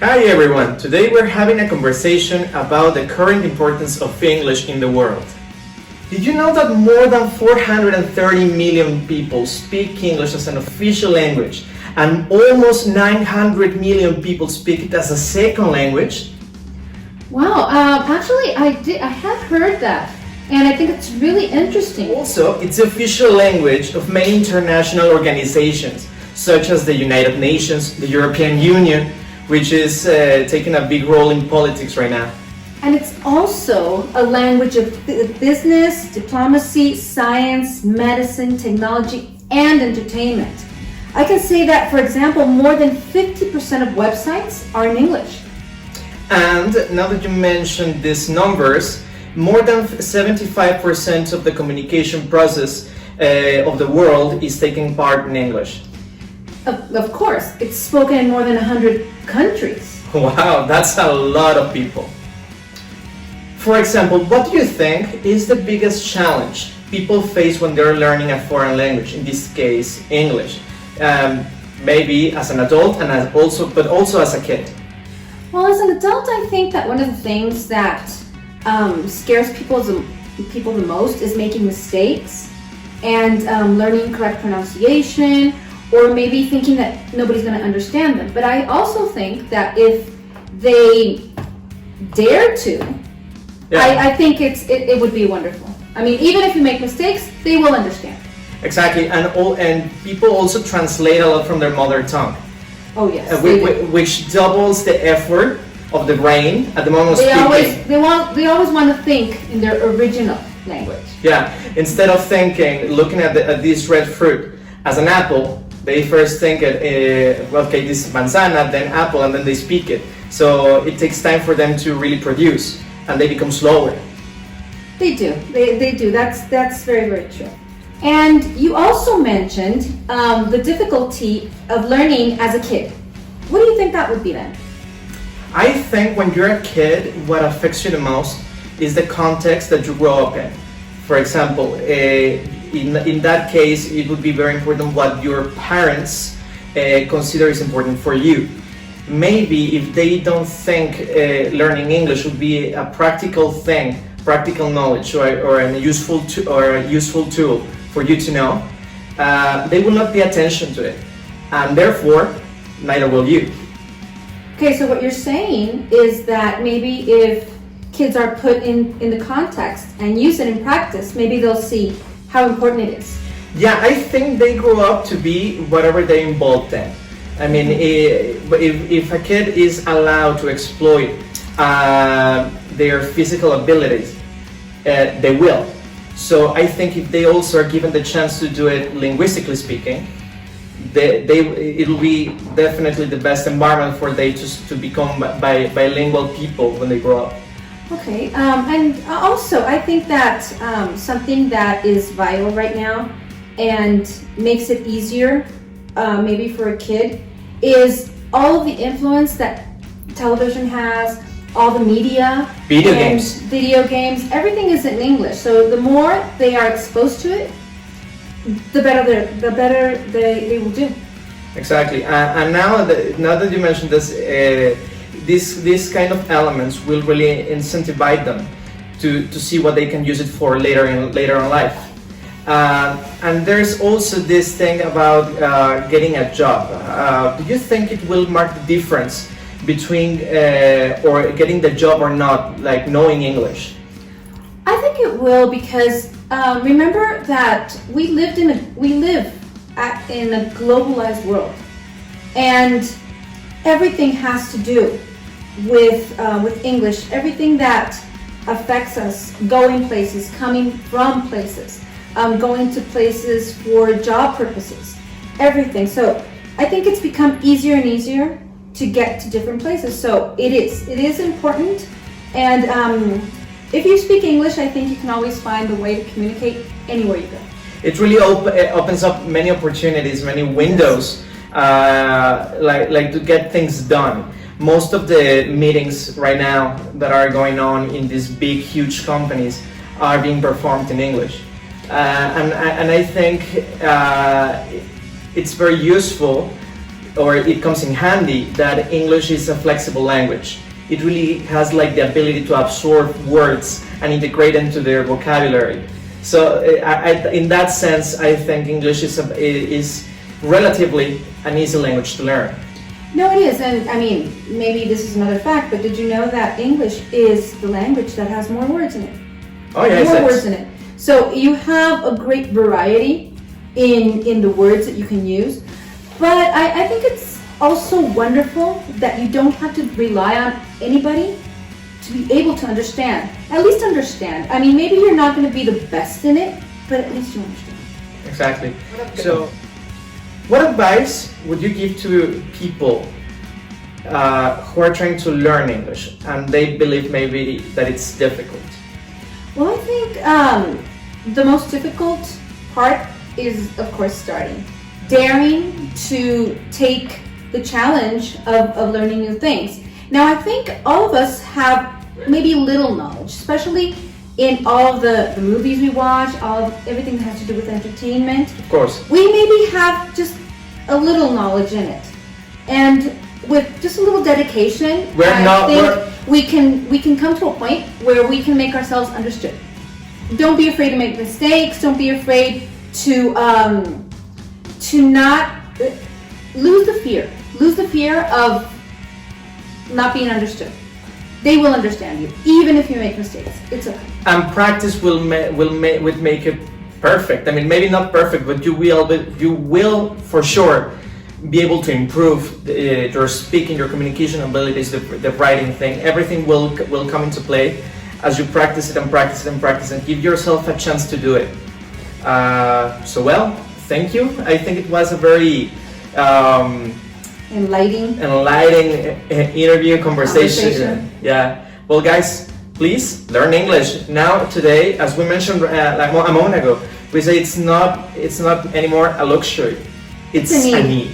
Hi everyone, today we're having a conversation about the current importance of English in the world. Did you know that more than 430 million people speak English as an official language and almost 900 million people speak it as a second language? Wow, actually I have heard that, and I think it's really interesting. Also, it's the official language of many international organizations, such as the United Nations, the European Union, which is taking a big role in politics right now. And it's also a language of business, diplomacy, science, medicine, technology, and entertainment. I can say that, for example, more than 50% of websites are in English. And now that you mentioned these numbers, more than 75% of the communication process of the world is taking part in English. Of course, it's spoken in more than 100 countries. Wow, that's a lot of people. For example, what do you think is the biggest challenge people face when they're learning a foreign language, in this case, English? Maybe as an adult but also as a kid. Well, as an adult, I think that one of the things that scares people the most is making mistakes and learning correct pronunciation, or maybe thinking that nobody's going to understand them. But I also think that if they dare to, I think it would be wonderful. I mean, even if you make mistakes, they will understand. Exactly, and people also translate a lot from their mother tongue. Oh yes, which doubles the effort of the brain at the moment of speaking. They always want to think in their original language. Yeah, instead of looking at this red fruit as an apple, they first think okay, this is manzana, then apple, and then they speak it. So it takes time for them to really produce, and they become slower. They do. They do. That's very, very true. And you also mentioned the difficulty of learning as a kid. What do you think that would be then? I think when you're a kid, what affects you the most is the context that you grow up in. For example, in that case, it would be very important what your parents consider is important for you. Maybe if they don't think learning English would be a practical thing, practical knowledge, or a useful tool for you to know, they will not pay attention to it, and therefore neither will you. Okay, so what you're saying is that maybe if kids are put in the context and use it in practice, maybe they'll see how important it is. Yeah, I think they grow up to be whatever they're involved in. I mean, if a kid is allowed to exploit their physical abilities, they will. So I think if they also are given the chance to do it linguistically speaking, it'll be definitely the best environment for they to become bilingual people when they grow up. Okay, and also I think that something that is vital right now and makes it easier maybe for a kid is all of the influence that television has, all the media, video games, everything is in English. So the more they are exposed to it, the better they will do. Exactly, and now that you mentioned this, these kind of elements will really incentivize them to see what they can use it for later in life. And there's also this thing about getting a job. Do you think it will mark the difference between or getting the job or not, like knowing English? I think it will, because remember that we live in a globalized world, and everything has to do with English. Everything that affects us, going places, coming from places, going to places for job purposes, everything. So I think it's become easier and easier to get to different places. So it is important, and if you speak English, I think you can always find a way to communicate anywhere you go. It really opens up many opportunities, many windows, like to get things done. Most of the meetings right now that are going on in these big, huge companies are being performed in English, and I think it's very useful or it comes in handy that English is a flexible language. It really has like the ability to absorb words and integrate into their vocabulary. So in that sense, I think English is relatively an easy language to learn. No, it is, and I mean, maybe this is another fact, but did you know that English is the language that has more words in it? Oh yeah, more words in it. So you have a great variety in the words that you can use, but I think it's also wonderful that you don't have to rely on anybody to be able to understand. At least understand. I mean, maybe you're not going to be the best in it, but at least you understand. Exactly. So, what advice would you give to people who are trying to learn English and they believe maybe that it's difficult? Well, I think the most difficult part is, of course, starting. Daring to take the challenge of learning new things. Now, I think all of us have maybe little knowledge, especially in all of the movies we watch, everything that has to do with entertainment. Of course. We maybe have just a little knowledge in it. And with just a little dedication, we can come to a point where we can make ourselves understood. Don't be afraid to make mistakes. Don't be afraid to not lose the fear. Lose the fear of not being understood. They will understand you, even if you make mistakes. It's okay. And practice will make it perfect. I mean, maybe not perfect, but you will for sure be able to improve your speaking, your communication abilities, the writing thing. Everything will come into play as you practice it and practice it and practice and give yourself a chance to do it. So well, thank you. I think it was a very enlightening interview conversation. Yeah. Well, guys, please learn English now. Today, as we mentioned a moment ago, we say it's not anymore a luxury. It's a need.